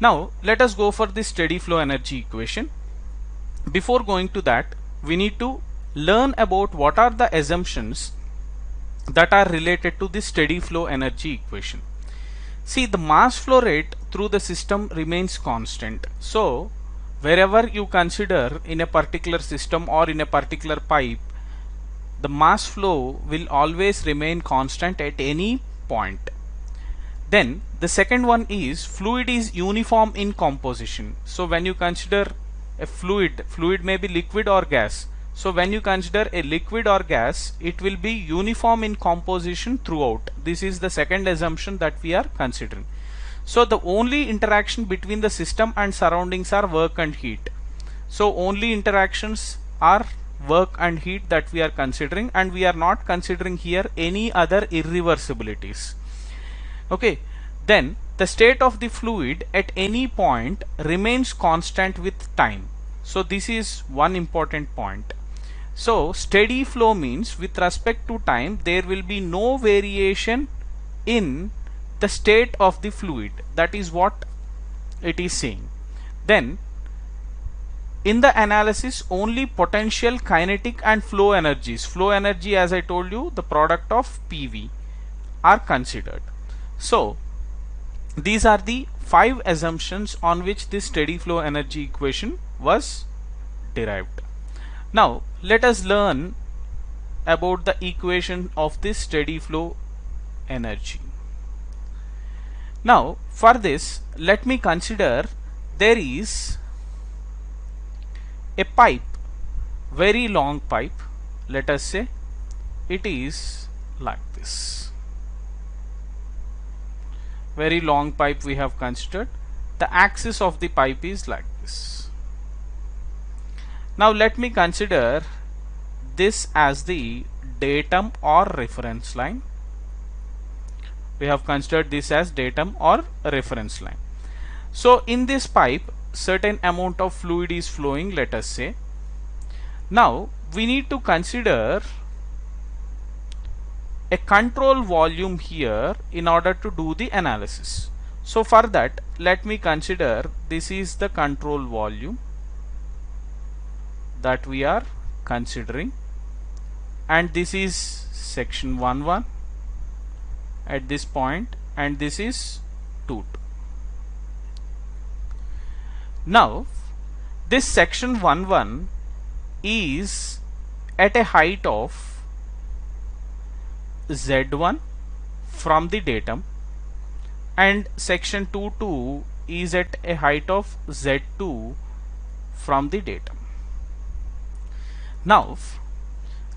Now let us go for the steady flow energy equation. Before going to that, we need to learn about what are the assumptions that are related to the steady flow energy equation. See, the mass flow rate through the system remains constant. So wherever you consider in a particular system or in a particular pipe, the mass flow will always remain constant at any point. Then the second one is fluid is uniform in composition. So when you consider a fluid may be liquid or gas. So when you consider a liquid or gas, it will be uniform in composition throughout. This is the second assumption that we are considering. So the only interaction between the system and surroundings are work and heat. So only interactions are work and heat that we are considering, and we are not considering here any other irreversibilities. Okay, then the state of the fluid at any point remains constant with time. So this is one important point. So steady flow means with respect to time there will be no variation in the state of the fluid. That is what it is saying. Then in the analysis only potential, kinetic and flow energies, flow energy as I told you, the product of PV, are considered. So these are the 5 assumptions on which this steady flow energy equation was derived. Now let us learn about the equation of this steady flow energy. Now for this, let me consider there is a pipe, very long pipe. Let us say it is like this. Very long pipe we have considered. The axis of the pipe is like this. Now let me consider this as the datum or reference line. We have considered this as datum or reference line. So in this pipe certain amount of fluid is flowing, let us say. Now we need to consider a control volume here in order to do the analysis. So for that, let me consider this is the control volume that we are considering, and this is section 1 at this point, and this is 2. Now this section 1 is at a height of Z1 from the datum, and section 2 is at a height of Z2 from the datum. Now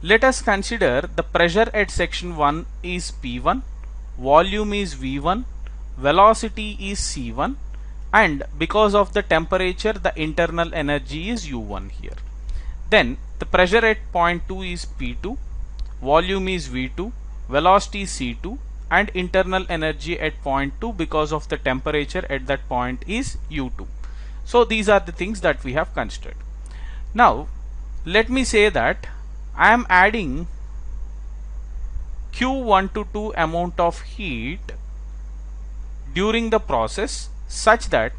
let us consider the pressure at section 1 is P1, volume is V1, velocity is C1, and because of the temperature the internal energy is U1 here. Then the pressure at point 2 is P2, volume is V2, velocity C2, and internal energy at point 2 because of the temperature at that point is U2. So these are the things that we have considered. Now let me say that I am adding Q1 to 2 amount of heat during the process such that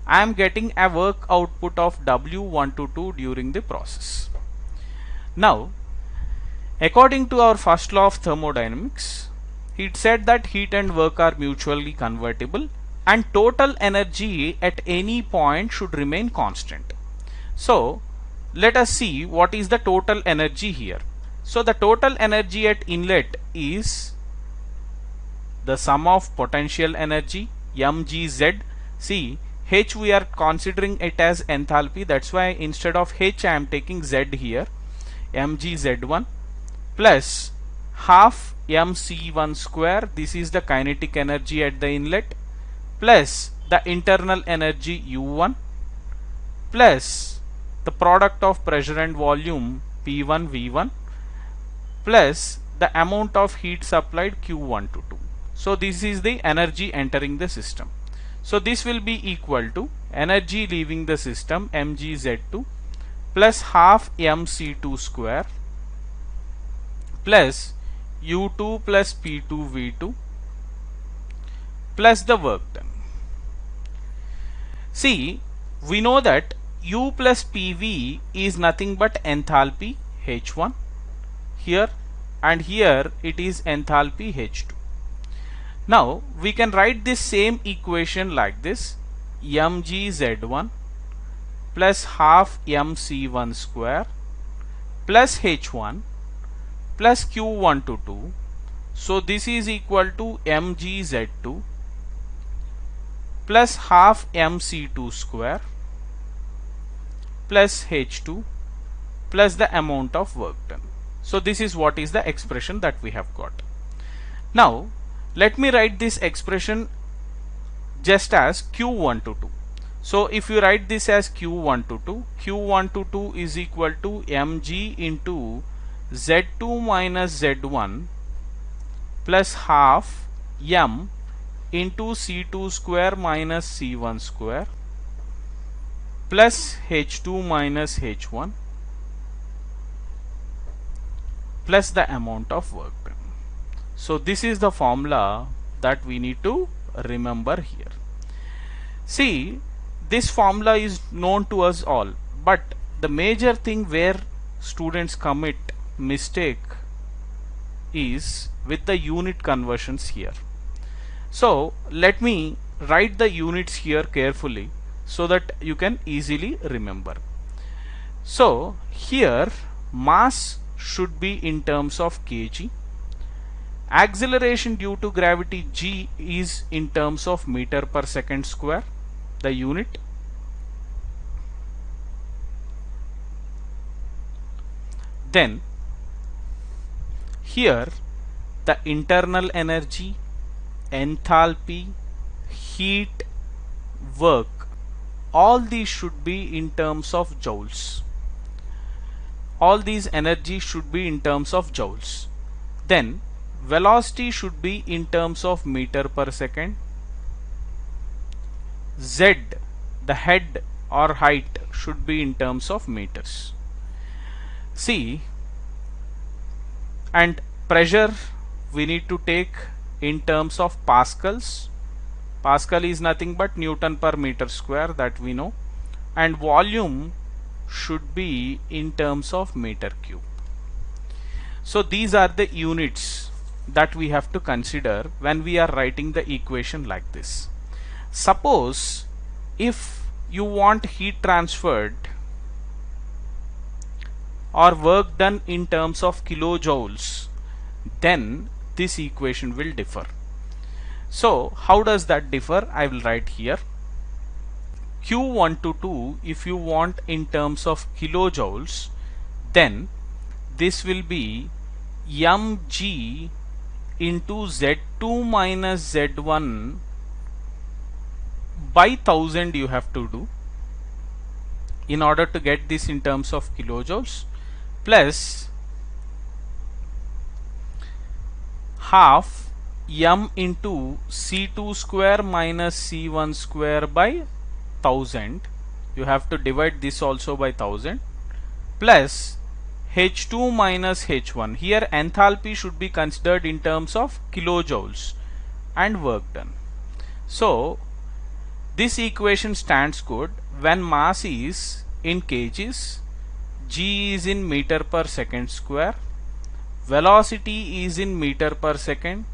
I am getting a work output of W1 to 2 during the process. Now according to our first law of thermodynamics, it said that heat and work are mutually convertible and total energy at any point should remain constant. So let us see what is the total energy here. So the total energy at inlet is the sum of potential energy mgz. See, H we are considering it as enthalpy, that's why instead of H I am taking Z here, mgz1 plus half mc1 square, this is the kinetic energy at the inlet, plus the internal energy U1 plus the product of pressure and volume P1 V1 plus the amount of heat supplied Q1 to 2. So this is the energy entering the system. So this will be equal to energy leaving the system mgz2 plus half mc2 square plus U2 plus P2 V2 plus the work done. See, we know that U plus PV is nothing but enthalpy H1 here, and here it is enthalpy H2. Now we can write this same equation like this: mgz1 plus half mc1 square plus h1 plus q122. So this is equal to mgz2 plus half mc2 square plus h2 plus the amount of work done. So this is what is the expression that we have got. Now let me write this expression just as q122. So if you write this as q122, q122 is equal to mg into z2 minus z1 plus half m into c2 square minus c1 square plus h2 minus h1 plus the amount of work done. So this is the formula that we need to remember here. See, this formula is known to us all, but the major thing where students commit mistake is with the unit conversions here. So let me write the units here carefully so that you can easily remember. So here mass should be in terms of kg. Acceleration due to gravity g is in terms of meter per second square, the unit. Then here the internal energy, enthalpy, heat, work, all these should be in terms of joules. All these energy should be in terms of joules. Then velocity should be in terms of meter per second. Z, the head or height, should be in terms of meters. See, and pressure we need to take in terms of pascals. Pascal is nothing but Newton per meter square, that we know, and volume should be in terms of meter cube. So these are the units that we have to consider when we are writing the equation like this. Suppose if you want heat transferred or work done in terms of kilojoules, then this equation will differ. So how does that differ? I will write here. Q122, if you want in terms of kilojoules, then this will be mg into z2 minus z1 by 1000 you have to do in order to get this in terms of kilojoules, plus half m into c2 square minus c1 square by 1000. You have to divide this also by 1000, plus h2 minus h1. Here enthalpy should be considered in terms of kilojoules and work done. So this equation stands good when mass is in kgs, g is in meter per second square, velocity is in meter per second,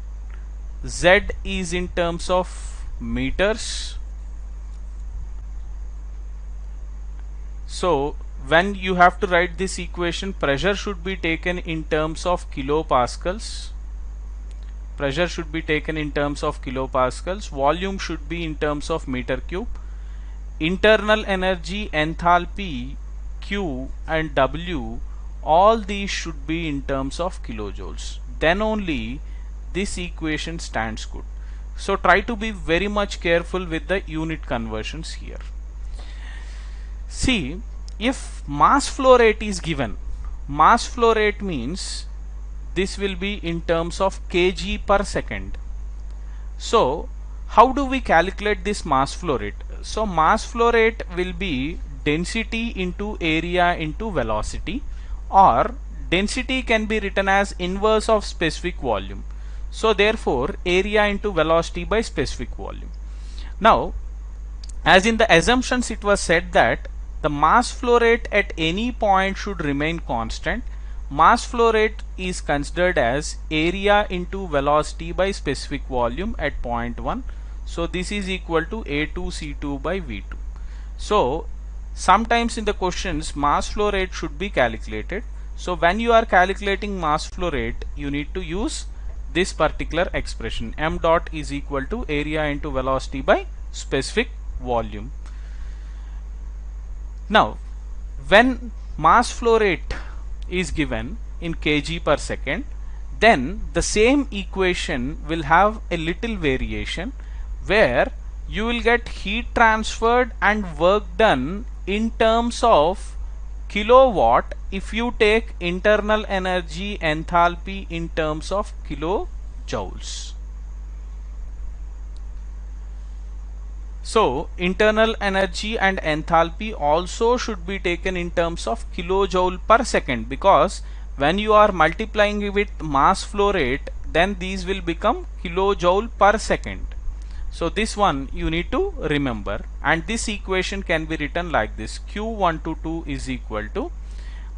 z is in terms of meters. So when you have to write this equation, pressure should be taken in terms of kilopascals. Pressure should be taken in terms of kilopascals. Volume should be in terms of meter cube. Internal energy, enthalpy, Q and W, all these should be in terms of kilojoules. Then only this equation stands good. So try to be very much careful with the unit conversions here. See, if mass flow rate is given, mass flow rate means this will be in terms of kg per second. So how do we calculate this mass flow rate? So mass flow rate will be density into area into velocity, or density can be written as inverse of specific volume. So therefore area into velocity by specific volume. Now As in the assumptions, it was said that the mass flow rate at any point should remain constant. Mass flow rate is considered as area into velocity by specific volume at point 1. So this is equal to A2C2 by V2. So sometimes in the questions mass flow rate should be calculated. So when you are calculating mass flow rate, you need to use this particular expression. M dot is equal to area into velocity by specific volume. Now when mass flow rate is given in kg per second, then the same equation will have a little variation where you will get heat transferred and work done in terms of kilowatt if you take internal energy enthalpy in terms of kilojoules. So internal energy and enthalpy also should be taken in terms of kilojoule per second, because when you are multiplying with mass flow rate, then these will become kilojoule per second. So this one you need to remember, and this equation can be written like this: Q122 is equal to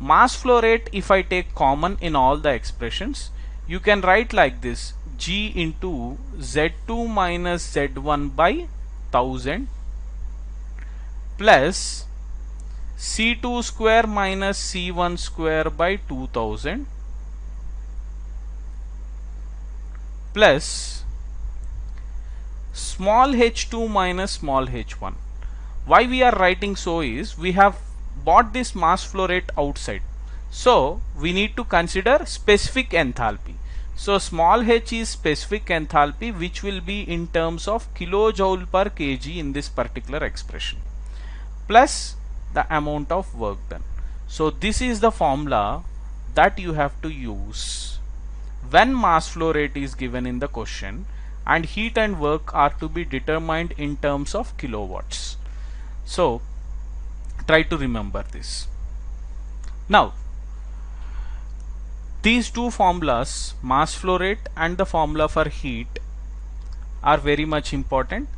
mass flow rate. If I take common in all the expressions, you can write like this: G into Z2 minus Z1 by 1000 plus C2 square minus C1 square by 2000 plus small h2 minus small h1. Why we are writing so is, we have bought this mass flow rate outside, so we need to consider specific enthalpy. So small h is specific enthalpy, which will be in terms of kilojoule per kg in this particular expression, plus the amount of work done. So this is the formula that you have to use when mass flow rate is given in the question and heat and work are to be determined in terms of kilowatts. So try to remember this. Now these two formulas, mass flow rate and the formula for heat, are very much important,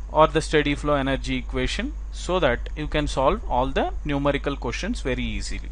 or the steady flow energy equation, so that you can solve all the numerical questions very easily.